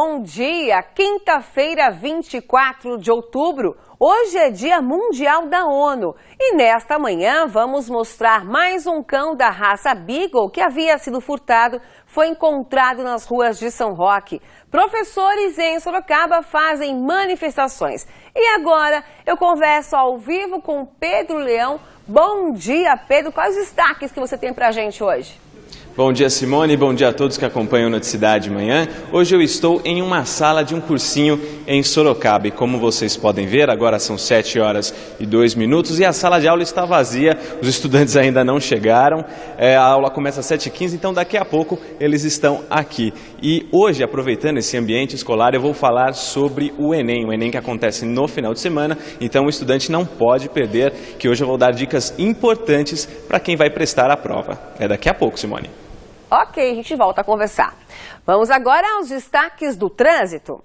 bom dia! Quinta-feira, 24 de outubro. Hoje é Dia Mundial da ONU e nesta manhã vamos mostrar mais um cão da raça Beagle que havia sido furtado, foi encontrado nas ruas de São Roque. Professores em Sorocaba fazem manifestações. E agora eu converso ao vivo com Pedro Leão. Bom dia, Pedro. Quais os destaques que você tem pra gente hoje? Bom dia, Simone, bom dia a todos que acompanham o Noticidade Manhã. Hoje eu estou em uma sala de um cursinho em Sorocaba e como vocês podem ver, agora são 7h02 e a sala de aula está vazia, os estudantes ainda não chegaram, a aula começa às 7h15, então daqui a pouco eles estão aqui. E hoje, aproveitando esse ambiente escolar, eu vou falar sobre o Enem que acontece no final de semana, então o estudante não pode perder, que hoje eu vou dar dicas importantes para quem vai prestar a prova. É daqui a pouco, Simone. Ok, a gente volta a conversar. Vamos agora aos destaques do trânsito.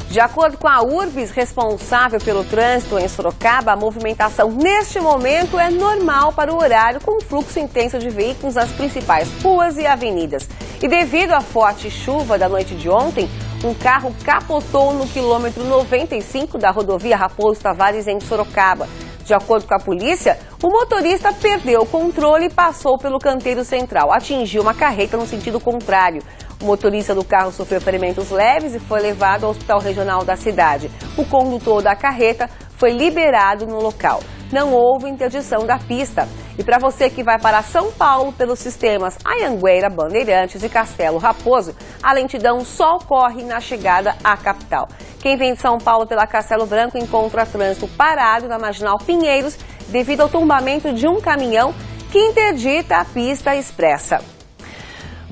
De acordo com a URBS, responsável pelo trânsito em Sorocaba, a movimentação neste momento é normal para o horário, com fluxo intenso de veículos nas principais ruas e avenidas. E devido à forte chuva da noite de ontem, um carro capotou no quilômetro 95 da rodovia Raposo Tavares, em Sorocaba. De acordo com a polícia, o motorista perdeu o controle e passou pelo canteiro central, atingiu uma carreta no sentido contrário. O motorista do carro sofreu ferimentos leves e foi levado ao hospital regional da cidade. O condutor da carreta foi liberado no local. Não houve interdição da pista. E para você que vai para São Paulo pelos sistemas Anhanguera, Bandeirantes e Castelo Raposo, a lentidão só ocorre na chegada à capital. Quem vem de São Paulo pela Castelo Branco encontra trânsito parado na Marginal Pinheiros devido ao tombamento de um caminhão que interdita a pista expressa.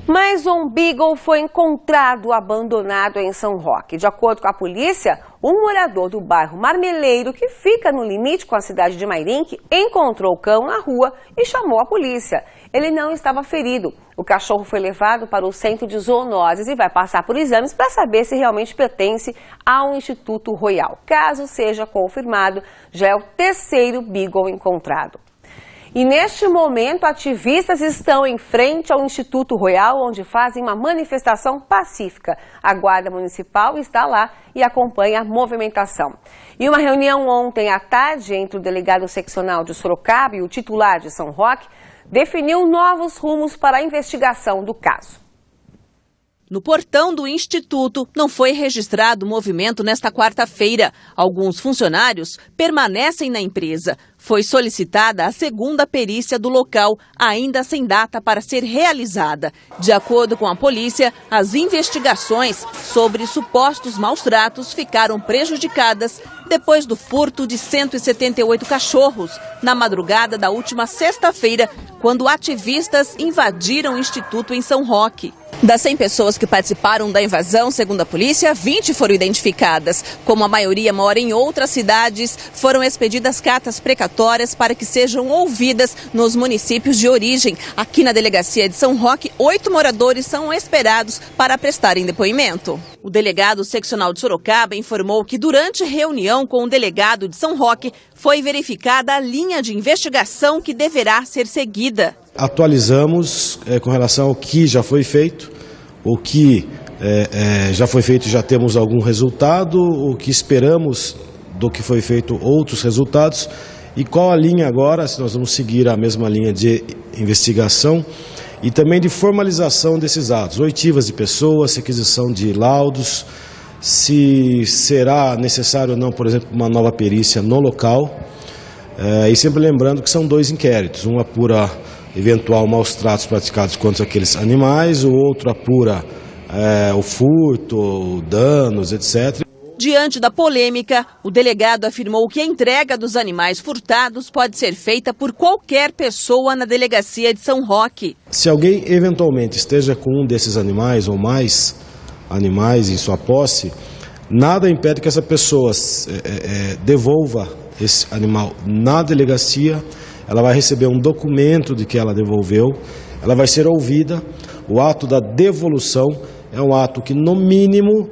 Mais um Beagle foi encontrado abandonado em São Roque. De acordo com a polícia, um morador do bairro Marmeleiro, que fica no limite com a cidade de Mairinque, encontrou o cão na rua e chamou a polícia. Ele não estava ferido. O cachorro foi levado para o centro de zoonoses e vai passar por exames para saber se realmente pertence ao Instituto Royal. Caso seja confirmado, já é o terceiro Beagle encontrado. E neste momento, ativistas estão em frente ao Instituto Royal, onde fazem uma manifestação pacífica. A Guarda Municipal está lá e acompanha a movimentação. E uma reunião ontem à tarde entre o delegado seccional de Sorocaba e o titular de São Roque definiu novos rumos para a investigação do caso. No portão do Instituto não foi registrado movimento nesta quarta-feira. Alguns funcionários permanecem na empresa. Foi solicitada a segunda perícia do local, ainda sem data para ser realizada. De acordo com a polícia, as investigações sobre supostos maus-tratos ficaram prejudicadas depois do furto de 178 cachorros na madrugada da última sexta-feira, quando ativistas invadiram o Instituto em São Roque. Das 100 pessoas que participaram da invasão, segundo a polícia, 20 foram identificadas. Como a maioria mora em outras cidades, foram expedidas cartas precatórias para que sejam ouvidas nos municípios de origem. Aqui na delegacia de São Roque, 8 moradores são esperados para prestarem depoimento. O delegado seccional de Sorocaba informou que durante reunião com o delegado de São Roque, foi verificada a linha de investigação que deverá ser seguida. Atualizamos com relação ao que já foi feito, o que já foi feito já temos algum resultado, o que esperamos do que foi feito outros resultados e qual a linha agora, se nós vamos seguir a mesma linha de investigação e também de formalização desses atos, oitivas de pessoas, requisição de laudos, se será necessário ou não, por exemplo, uma nova perícia no local e sempre lembrando que são 2 inquéritos, um apura eventual maus-tratos praticados contra aqueles animais, o outro apura o furto, danos, etc. Diante da polêmica, o delegado afirmou que a entrega dos animais furtados pode ser feita por qualquer pessoa na delegacia de São Roque. Se alguém eventualmente esteja com um desses animais ou mais animais em sua posse, nada impede que essa pessoa devolva esse animal na delegacia. Ela vai receber um documento de que ela devolveu, ela vai ser ouvida. O ato da devolução é um ato que, no mínimo,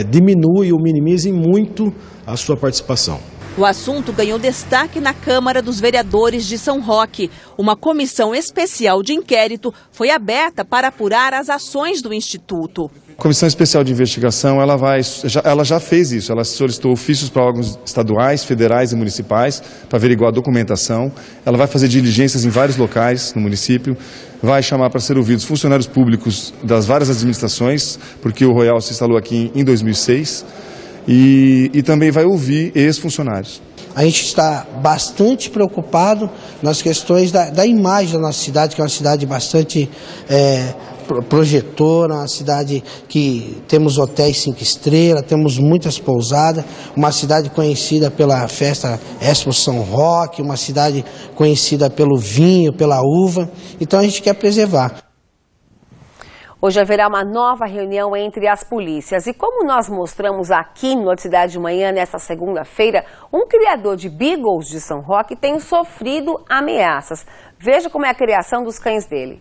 diminui ou minimize muito a sua participação. O assunto ganhou destaque na Câmara dos Vereadores de São Roque. Uma comissão especial de inquérito foi aberta para apurar as ações do Instituto. A Comissão Especial de Investigação ela já fez isso, ela solicitou ofícios para órgãos estaduais, federais e municipais para averiguar a documentação. Ela vai fazer diligências em vários locais no município, vai chamar para ser ouvidos funcionários públicos das várias administrações, porque o Royal se instalou aqui em 2006, e também vai ouvir ex-funcionários. A gente está bastante preocupado nas questões da imagem da nossa cidade, que é uma cidade bastante projetora, uma cidade que temos hotéis 5 estrelas, temos muitas pousadas, uma cidade conhecida pela festa Expo São Roque, uma cidade conhecida pelo vinho, pela uva, então a gente quer preservar. Hoje haverá uma nova reunião entre as polícias e como nós mostramos aqui no Cidade de Manhã, nesta segunda-feira, um criador de beagles de São Roque tem sofrido ameaças. Veja como é a criação dos cães dele.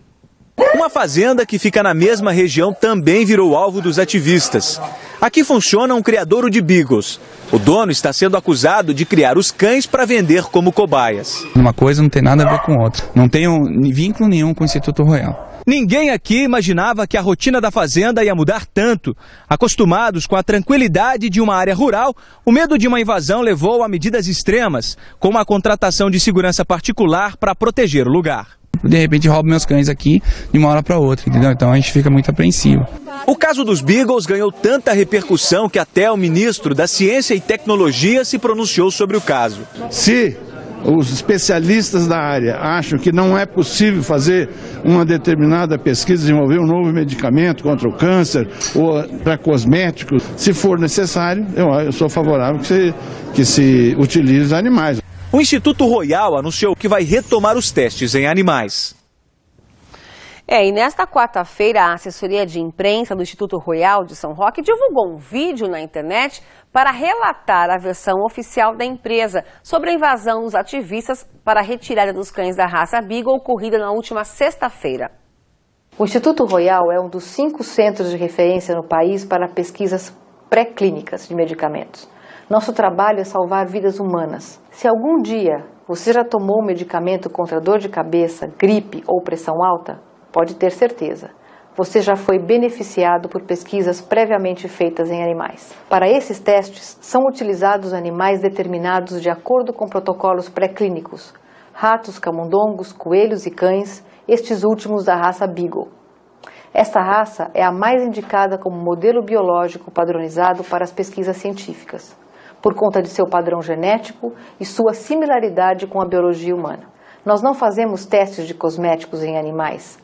Uma fazenda que fica na mesma região também virou alvo dos ativistas. Aqui funciona um criadouro de beagles. O dono está sendo acusado de criar os cães para vender como cobaias. Uma coisa não tem nada a ver com outra. Não tenho vínculo nenhum com o Instituto Royal. Ninguém aqui imaginava que a rotina da fazenda ia mudar tanto. Acostumados com a tranquilidade de uma área rural, o medo de uma invasão levou a medidas extremas, como a contratação de segurança particular para proteger o lugar. De repente roubo meus cães aqui de uma hora para outra, entendeu? Então a gente fica muito apreensivo. O caso dos beagles ganhou tanta repercussão que até o ministro da Ciência e Tecnologia se pronunciou sobre o caso. Se os especialistas da área acham que não é possível fazer uma determinada pesquisa, desenvolver um novo medicamento contra o câncer ou para cosméticos, se for necessário, eu sou favorável que se utilize animais. O Instituto Royal anunciou que vai retomar os testes em animais. E nesta quarta-feira, a assessoria de imprensa do Instituto Royal de São Roque divulgou um vídeo na internet para relatar a versão oficial da empresa sobre a invasão dos ativistas para a retirada dos cães da raça Beagle ocorrida na última sexta-feira. O Instituto Royal é um dos 5 centros de referência no país para pesquisas pré-clínicas de medicamentos. Nosso trabalho é salvar vidas humanas. Se algum dia você já tomou um medicamento contra dor de cabeça, gripe ou pressão alta, pode ter certeza, você já foi beneficiado por pesquisas previamente feitas em animais. Para esses testes, são utilizados animais determinados de acordo com protocolos pré-clínicos, ratos, camundongos, coelhos e cães, estes últimos da raça Beagle. Esta raça é a mais indicada como modelo biológico padronizado para as pesquisas científicas, por conta de seu padrão genético e sua similaridade com a biologia humana. Nós não fazemos testes de cosméticos em animais.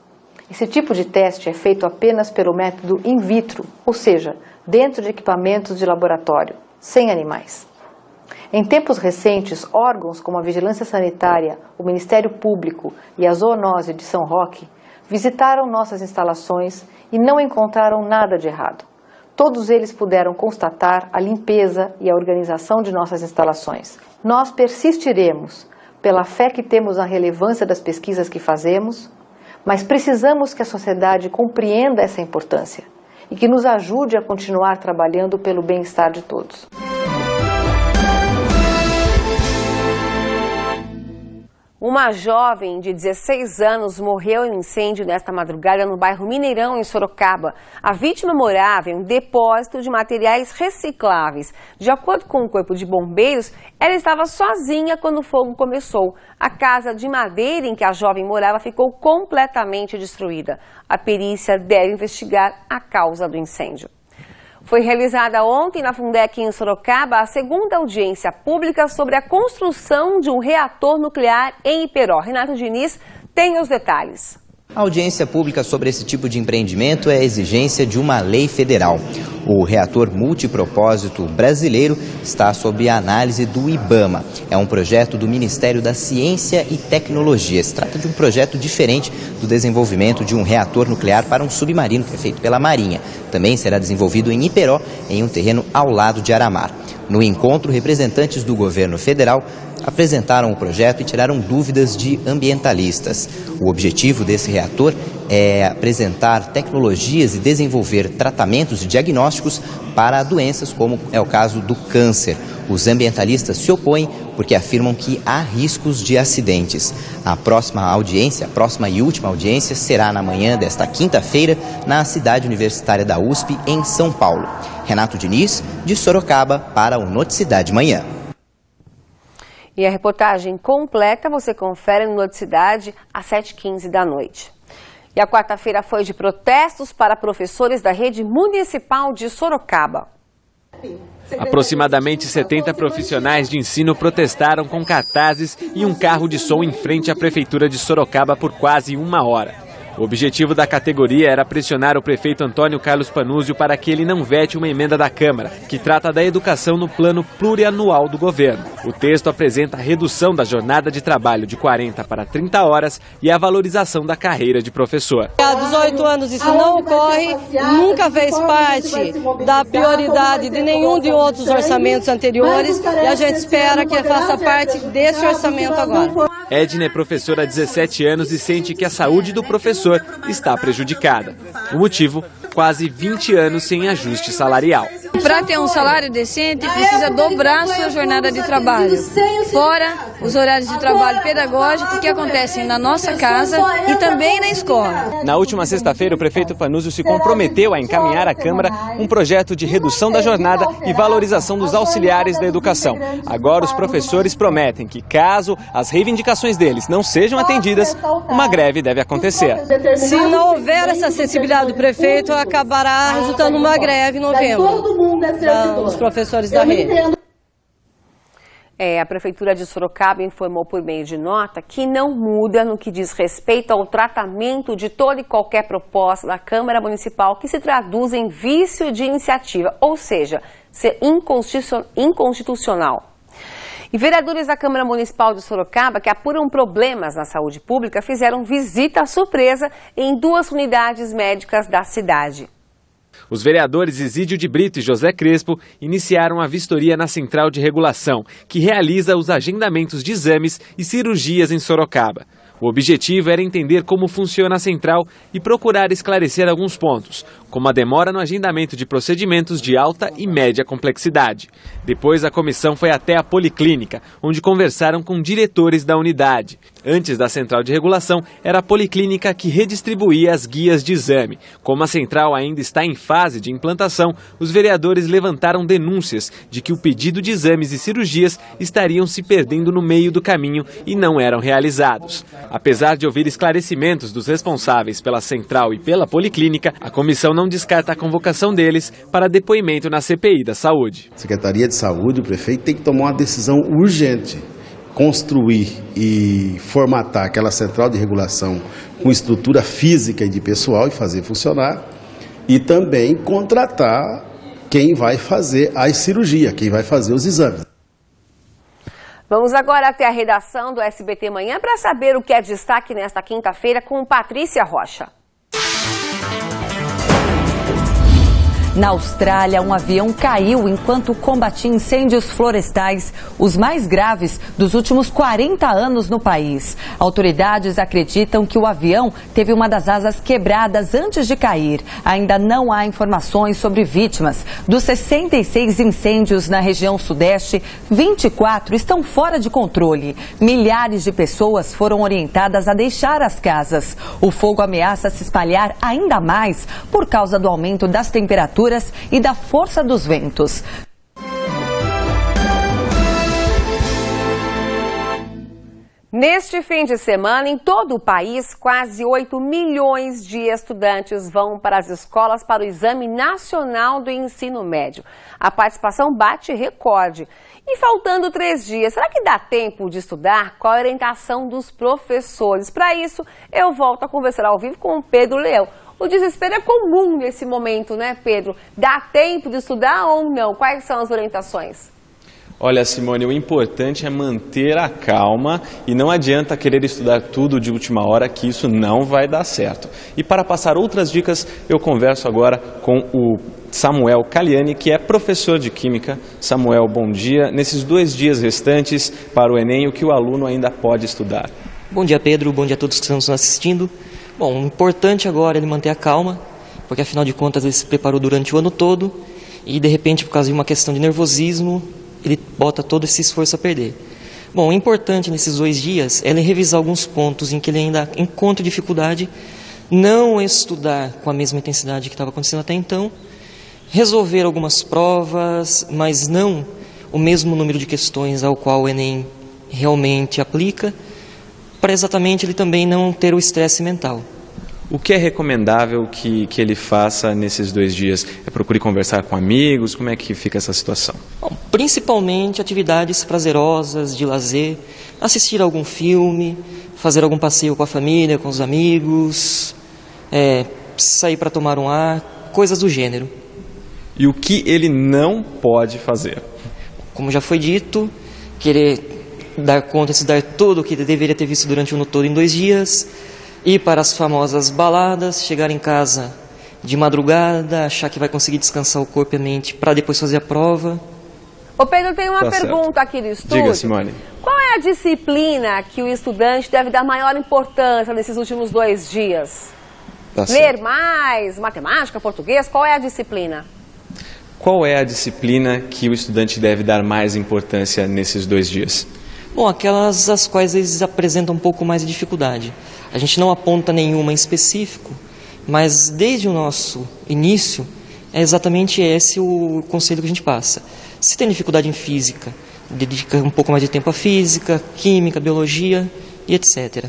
Esse tipo de teste é feito apenas pelo método in vitro, ou seja, dentro de equipamentos de laboratório, sem animais. Em tempos recentes, órgãos como a Vigilância Sanitária, o Ministério Público e a Zoonose de São Roque visitaram nossas instalações e não encontraram nada de errado. Todos eles puderam constatar a limpeza e a organização de nossas instalações. Nós persistiremos, pela fé que temos na relevância das pesquisas que fazemos, mas precisamos que a sociedade compreenda essa importância e que nos ajude a continuar trabalhando pelo bem-estar de todos. Uma jovem de 16 anos morreu em incêndio nesta madrugada no bairro Mineirão, em Sorocaba. A vítima morava em um depósito de materiais recicláveis. De acordo com o Corpo de Bombeiros, ela estava sozinha quando o fogo começou. A casa de madeira em que a jovem morava ficou completamente destruída. A perícia deve investigar a causa do incêndio. Foi realizada ontem na Fundec em Sorocaba a segunda audiência pública sobre a construção de um reator nuclear em Iperó. Renato Diniz tem os detalhes. A audiência pública sobre esse tipo de empreendimento é a exigência de uma lei federal. O reator multipropósito brasileiro está sob a análise do IBAMA. É um projeto do Ministério da Ciência e Tecnologia. Se trata de um projeto diferente do desenvolvimento de um reator nuclear para um submarino, que é feito pela Marinha. Também será desenvolvido em Iperó, em um terreno ao lado de Aramar. O No encontro, representantes do governo federal apresentaram o projeto e tiraram dúvidas de ambientalistas. O objetivo desse reator é apresentar tecnologias e desenvolver tratamentos e diagnósticos para doenças como é o caso do câncer. Os ambientalistas se opõem porque afirmam que há riscos de acidentes. A próxima e última audiência será na manhã desta quinta-feira na cidade universitária da USP, em São Paulo. Renato Diniz, de Sorocaba, para o Noticidade Manhã. E a reportagem completa você confere no Noticidade às 7h15 da noite. E a quarta-feira foi de protestos para professores da rede municipal de Sorocaba. Aproximadamente 70 profissionais de ensino protestaram com cartazes e um carro de som em frente à prefeitura de Sorocaba por quase 1 hora. O objetivo da categoria era pressionar o prefeito Antônio Carlos Panuzio para que ele não vete uma emenda da Câmara, que trata da educação no plano plurianual do governo. O texto apresenta a redução da jornada de trabalho de 40 para 30 horas e a valorização da carreira de professor. Há 18 anos isso não ocorre, nunca fez parte da prioridade de nenhum de outros orçamentos anteriores e a gente espera que faça parte desse orçamento agora. Edna é professora há 17 anos e sente que a saúde do professor está prejudicada. O motivo, quase 20 anos sem ajuste salarial. Para ter um salário decente, precisa dobrar a sua jornada de trabalho. Fora os horários de trabalho pedagógico que acontecem na nossa casa e também na escola. Na última sexta-feira, o prefeito Panuzio se comprometeu a encaminhar à Câmara um projeto de redução da jornada e valorização dos auxiliares da educação. Agora, os professores prometem que, caso as reivindicações deles não sejam atendidas, uma greve deve acontecer. Se não houver essa acessibilidade do prefeito, acabará resultando uma greve em novembro. Os professores da rede. A Prefeitura de Sorocaba informou por meio de nota que não muda no que diz respeito ao tratamento de toda e qualquer proposta da Câmara Municipal que se traduz em vício de iniciativa, ou seja, ser inconstitucional. E vereadores da Câmara Municipal de Sorocaba, que apuram problemas na saúde pública, fizeram visita surpresa em 2 unidades médicas da cidade. Os vereadores Isídio de Brito e José Crespo iniciaram a vistoria na Central de Regulação, que realiza os agendamentos de exames e cirurgias em Sorocaba. O objetivo era entender como funciona a central e procurar esclarecer alguns pontos, como a demora no agendamento de procedimentos de alta e média complexidade. Depois, a comissão foi até a Policlínica, onde conversaram com diretores da unidade. Antes da central de regulação, era a Policlínica que redistribuía as guias de exame. Como a central ainda está em fase de implantação, os vereadores levantaram denúncias de que o pedido de exames e cirurgias estariam se perdendo no meio do caminho e não eram realizados. Apesar de ouvir esclarecimentos dos responsáveis pela central e pela Policlínica, a comissão não descarta a convocação deles para depoimento na CPI da Saúde. Secretaria de Saúde, o prefeito tem que tomar uma decisão urgente. Construir e formatar aquela central de regulação com estrutura física e de pessoal e fazer funcionar. E também contratar quem vai fazer a cirurgia, quem vai fazer os exames. Vamos agora até a redação do SBT Manhã para saber o que é destaque nesta quinta-feira com Patrícia Rocha. Na Austrália, um avião caiu enquanto combatia incêndios florestais, os mais graves dos últimos 40 anos no país. Autoridades acreditam que o avião teve uma das asas quebradas antes de cair. Ainda não há informações sobre vítimas. Dos 66 incêndios na região sudeste, 24 estão fora de controle. Milhares de pessoas foram orientadas a deixar as casas. O fogo ameaça se espalhar ainda mais por causa do aumento das temperaturas e da força dos ventos. Neste fim de semana, em todo o país, quase 8 milhões de estudantes vão para as escolas para o Exame Nacional do Ensino Médio. A participação bate recorde. E faltando 3 dias, será que dá tempo de estudar? Qual a orientação dos professores? Para isso, eu volto a conversar ao vivo com o Pedro Leão. O desespero é comum nesse momento, né, Pedro? Dá tempo de estudar ou não? Quais são as orientações? Olha, Simone, o importante é manter a calma e não adianta querer estudar tudo de última hora, que isso não vai dar certo. E para passar outras dicas, eu converso agora com o Samuel Caliani, que é professor de Química. Samuel, bom dia. Nesses 2 dias restantes para o Enem, o que o aluno ainda pode estudar? Bom dia, Pedro. Bom dia a todos que estão nos assistindo. Bom, o importante agora é ele manter a calma, porque afinal de contas ele se preparou durante o ano todo e de repente, por causa de uma questão de nervosismo, ele bota todo esse esforço a perder. Bom, o importante nesses 2 dias é ele revisar alguns pontos em que ele ainda encontra dificuldade, não estudar com a mesma intensidade que estava acontecendo até então, resolver algumas provas, mas não o mesmo número de questões ao qual o Enem realmente aplica, para exatamente ele também não ter o estresse mental. O que é recomendável que ele faça nesses 2 dias? Procure conversar com amigos? Como é que fica essa situação? Bom, principalmente atividades prazerosas, de lazer, assistir a algum filme, fazer algum passeio com a família, com os amigos, sair para tomar um ar, coisas do gênero. E o que ele não pode fazer? Como já foi dito, querer dar conta, estudar tudo o que ele deveria ter visto durante o ano todo em 2 dias, ir para as famosas baladas, chegar em casa de madrugada, achar que vai conseguir descansar o corpo e a mente para depois fazer a prova. Ô Pedro, tem uma pergunta aqui do estúdio. Diga, Simone. Qual é a disciplina que o estudante deve dar maior importância nesses últimos 2 dias? Ler mais, matemática, português, qual é a disciplina? Qual é a disciplina que o estudante deve dar mais importância nesses 2 dias? Bom, aquelas as quais eles apresentam um pouco mais de dificuldade. A gente não aponta nenhuma em específico, mas desde o nosso início é exatamente esse o conselho que a gente passa. Se tem dificuldade em física, dedica um pouco mais de tempo à física, química, biologia e etc.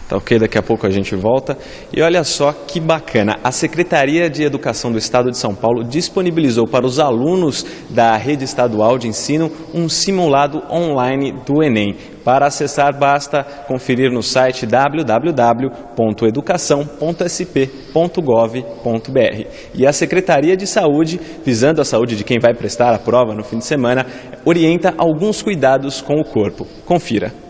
Tá ok, daqui a pouco a gente volta. E olha só que bacana, a Secretaria de Educação do Estado de São Paulo disponibilizou para os alunos da rede estadual de ensino um simulado online do Enem. Para acessar, basta conferir no site www.educação.sp.gov.br. E a Secretaria de Saúde, visando a saúde de quem vai prestar a prova no fim de semana, orienta alguns cuidados com o corpo. Confira.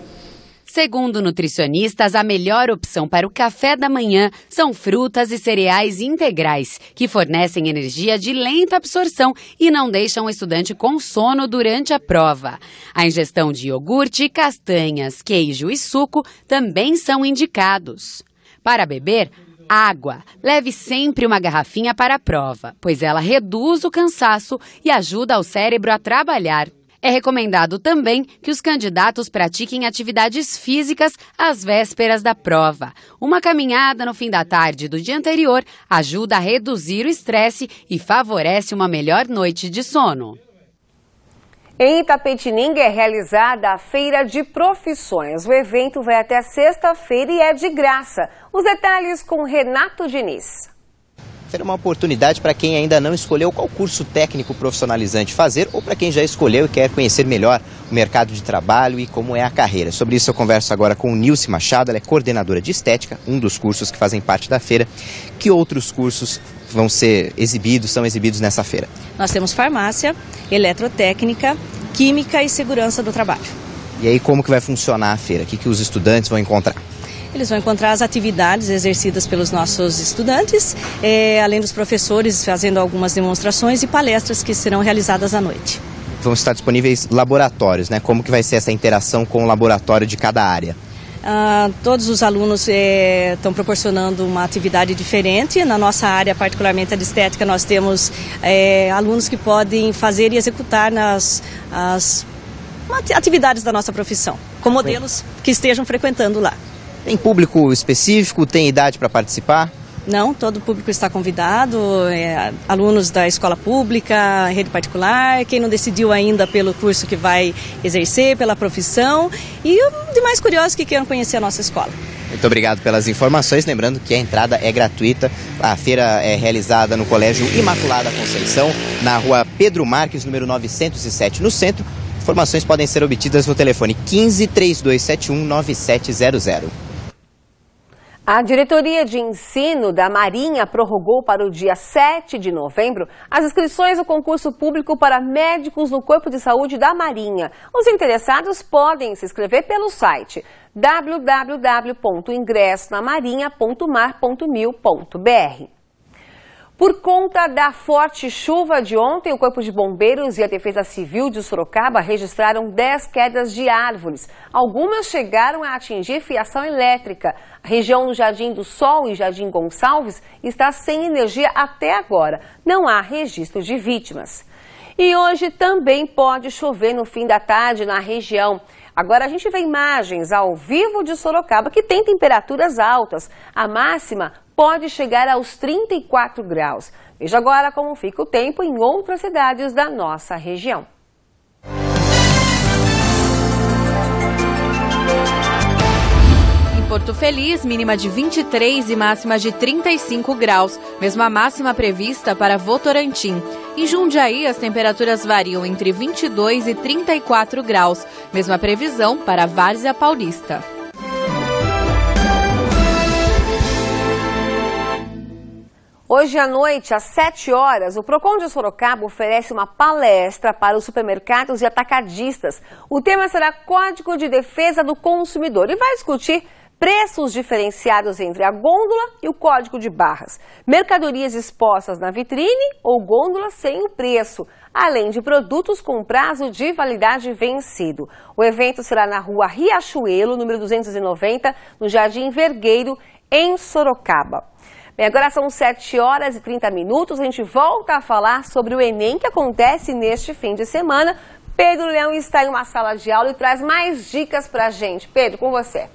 Segundo nutricionistas, a melhor opção para o café da manhã são frutas e cereais integrais, que fornecem energia de lenta absorção e não deixam o estudante com sono durante a prova. A ingestão de iogurte, castanhas, queijo e suco também são indicados. Para beber, água. Leve sempre uma garrafinha para a prova, pois ela reduz o cansaço e ajuda ao cérebro a trabalhar. É recomendado também que os candidatos pratiquem atividades físicas às vésperas da prova. Uma caminhada no fim da tarde do dia anterior ajuda a reduzir o estresse e favorece uma melhor noite de sono. Em Itapetininga é realizada a Feira de Profissões. O evento vai até sexta-feira e é de graça. Os detalhes com Renato Diniz. Será uma oportunidade para quem ainda não escolheu qual curso técnico profissionalizante fazer ou para quem já escolheu e quer conhecer melhor o mercado de trabalho e como é a carreira. Sobre isso eu converso agora com Nilce Machado, ela é coordenadora de estética, um dos cursos que fazem parte da feira. Que outros cursos são exibidos nessa feira? Nós temos farmácia, eletrotécnica, química e segurança do trabalho. E aí como que vai funcionar a feira? O que os estudantes vão encontrar? Eles vão encontrar as atividades exercidas pelos nossos estudantes, além dos professores fazendo algumas demonstrações e palestras que serão realizadas à noite. Vão estar disponíveis laboratórios, né? Como que vai ser essa interação com o laboratório de cada área? Todos os alunos estão proporcionando uma atividade diferente. Na nossa área, particularmente a de estética, nós temos alunos que podem fazer e executar as atividades da nossa profissão, com modelos que estejam frequentando lá. Tem público específico? Tem idade para participar? Não, todo o público está convidado, alunos da escola pública, rede particular, quem não decidiu ainda pelo curso que vai exercer, pela profissão e os demais curiosos que queiram conhecer a nossa escola. Muito obrigado pelas informações, lembrando que a entrada é gratuita. A feira é realizada no Colégio Imaculada Conceição, na rua Pedro Marques, número 907, no centro. Informações podem ser obtidas no telefone 15-3271-9700. A Diretoria de Ensino da Marinha prorrogou para o dia 7 de novembro as inscrições do concurso público para médicos no Corpo de Saúde da Marinha. Os interessados podem se inscrever pelo site www.ingressonamarinha.mar.mil.br. Por conta da forte chuva de ontem, o Corpo de Bombeiros e a Defesa Civil de Sorocaba registraram 10 quedas de árvores. Algumas chegaram a atingir fiação elétrica. A região do Jardim do Sol e Jardim Gonçalves está sem energia até agora. Não há registro de vítimas. E hoje também pode chover no fim da tarde na região. Agora a gente vê imagens ao vivo de Sorocaba que tem temperaturas altas. A máxima pode chegar aos 34 graus. Veja agora como fica o tempo em outras cidades da nossa região. Em Porto Feliz, mínima de 23 e máxima de 35 graus. Mesma máxima prevista para Votorantim. Em Jundiaí, as temperaturas variam entre 22 e 34 graus. Mesma previsão para Várzea Paulista. Hoje à noite, às 7 horas, o Procon de Sorocaba oferece uma palestra para os supermercados e atacadistas. O tema será Código de Defesa do Consumidor e vai discutir preços diferenciados entre a gôndola e o código de barras, mercadorias expostas na vitrine ou gôndola sem o preço, além de produtos com prazo de validade vencido. O evento será na rua Riachuelo, número 290, no Jardim Vergueiro, em Sorocaba. Bem, agora são 7 horas e 30 minutos, a gente volta a falar sobre o Enem que acontece neste fim de semana. Pedro Leão está em uma sala de aula e traz mais dicas pra gente. Pedro, com você.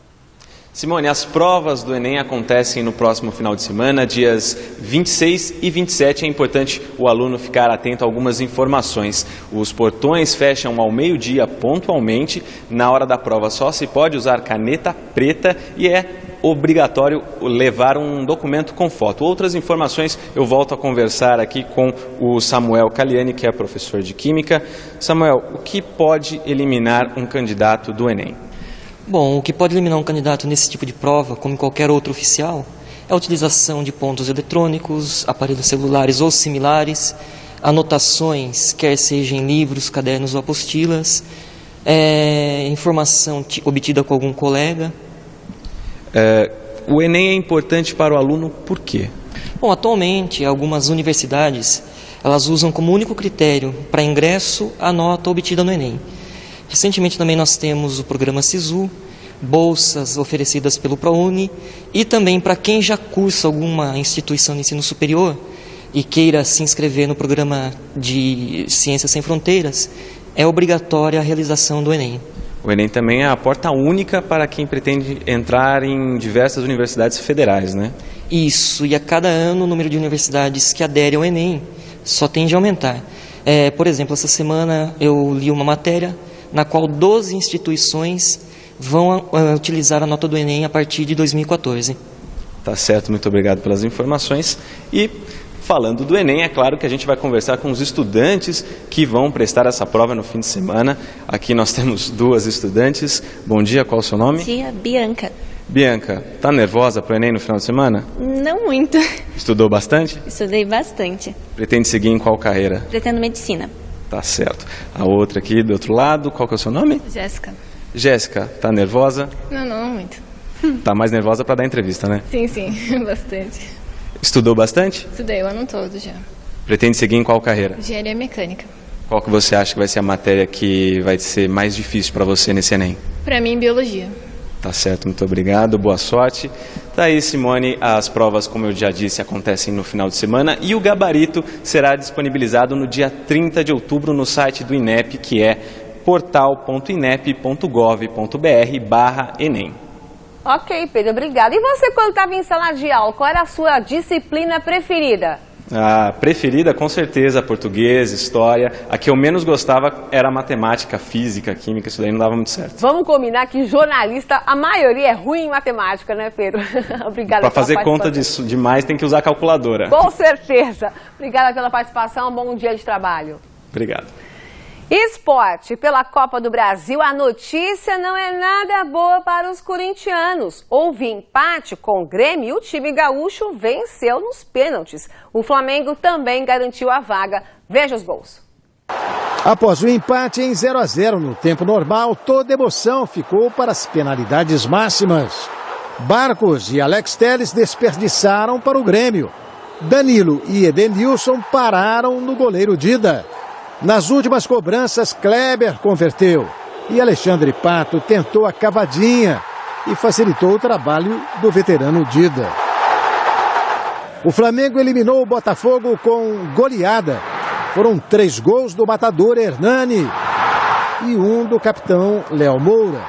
Simone, as provas do Enem acontecem no próximo final de semana, dias 26 e 27. É importante o aluno ficar atento a algumas informações. Os portões fecham ao meio-dia pontualmente. Na hora da prova só se pode usar caneta preta e é obrigatório levar um documento com foto. Outras informações eu volto a conversar aqui com o Samuel Caliani, que é professor de Química. Samuel, o que pode eliminar um candidato do Enem? Bom, o que pode eliminar um candidato nesse tipo de prova, como em qualquer outro oficial, é a utilização de pontos eletrônicos, aparelhos celulares ou similares, anotações, quer seja em livros, cadernos ou apostilas, informação obtida com algum colega. O Enem é importante para o aluno por quê? Bom, atualmente algumas universidades elas usam como único critério para ingresso a nota obtida no Enem. Recentemente também nós temos o programa SISU, bolsas oferecidas pelo ProUni e também para quem já cursa alguma instituição de ensino superior e queira se inscrever no programa de Ciências Sem Fronteiras, é obrigatória a realização do Enem. O Enem também é a porta única para quem pretende entrar em diversas universidades federais, né? Isso, e a cada ano o número de universidades que aderem ao Enem só tende a aumentar. Por exemplo, essa semana eu li uma matéria na qual 12 instituições vão utilizar a nota do Enem a partir de 2014. Tá certo, muito obrigado pelas informações. E falando do Enem, é claro que a gente vai conversar com os estudantes que vão prestar essa prova no fim de semana. Aqui nós temos 2 estudantes. Bom dia, qual é o seu nome? Bom dia, Bianca. Bianca, tá nervosa para o Enem no final de semana? Não muito. Estudou bastante? Estudei bastante. Pretende seguir em qual carreira? Pretendo medicina. Tá certo. A outra aqui do outro lado, qual que é o seu nome? Jéssica. Jéssica, tá nervosa? Não muito. Tá mais nervosa para dar entrevista, né? Sim, bastante. Estudou bastante? Estudei o ano todo já. Pretende seguir em qual carreira? Engenharia mecânica. Qual que você acha que vai ser a matéria que vai ser mais difícil para você nesse Enem? Para mim, biologia. Tá certo, muito obrigado, boa sorte. Tá aí, Simone, as provas, como eu já disse, acontecem no final de semana e o gabarito será disponibilizado no dia 30 de outubro no site do INEP, que é portal.inep.gov.br/Enem. Ok, Pedro, obrigada. E você, quando estava em sala de aula, qual era a sua disciplina preferida? A preferida, com certeza, português, história. A que eu menos gostava era matemática, física, química, isso daí não dava muito certo. Vamos combinar que jornalista, a maioria é ruim em matemática, né, Pedro? Obrigada. Para fazer conta disso demais tem que usar calculadora. Com certeza. Obrigada pela participação, um bom dia de trabalho. Obrigado. Esporte. Pela Copa do Brasil, a notícia não é nada boa para os corintianos. Houve empate com o Grêmio e o time gaúcho venceu nos pênaltis. O Flamengo também garantiu a vaga. Veja os gols. Após o empate em 0-0 no tempo normal, toda emoção ficou para as penalidades máximas. Barcos e Alex Telles desperdiçaram para o Grêmio. Danilo e Edenilson pararam no goleiro Dida. Nas últimas cobranças, Kleber converteu. E Alexandre Pato tentou a cavadinha e facilitou o trabalho do veterano Dida. O Flamengo eliminou o Botafogo com goleada. Foram 3 gols do matador Hernani e 1 do capitão Léo Moura.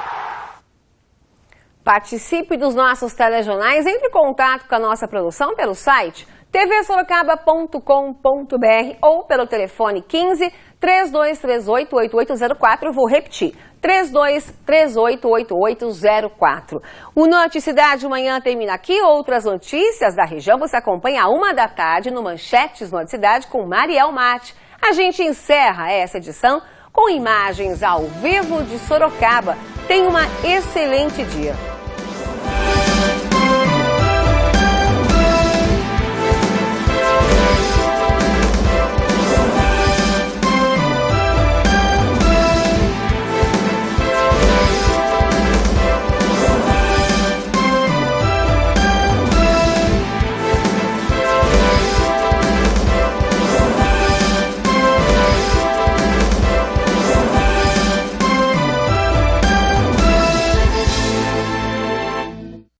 Participe dos nossos telejornais, entre em contato com a nossa produção pelo site tvsorocaba.com.br ou pelo telefone 15 3238 8804. Vou repetir, 3238 8804. O Noticidade de Manhã termina aqui. Outras notícias da região você acompanha à 1 da tarde no Manchetes Noticidade com Mariel Mate. A gente encerra essa edição com imagens ao vivo de Sorocaba. Tenha um excelente dia.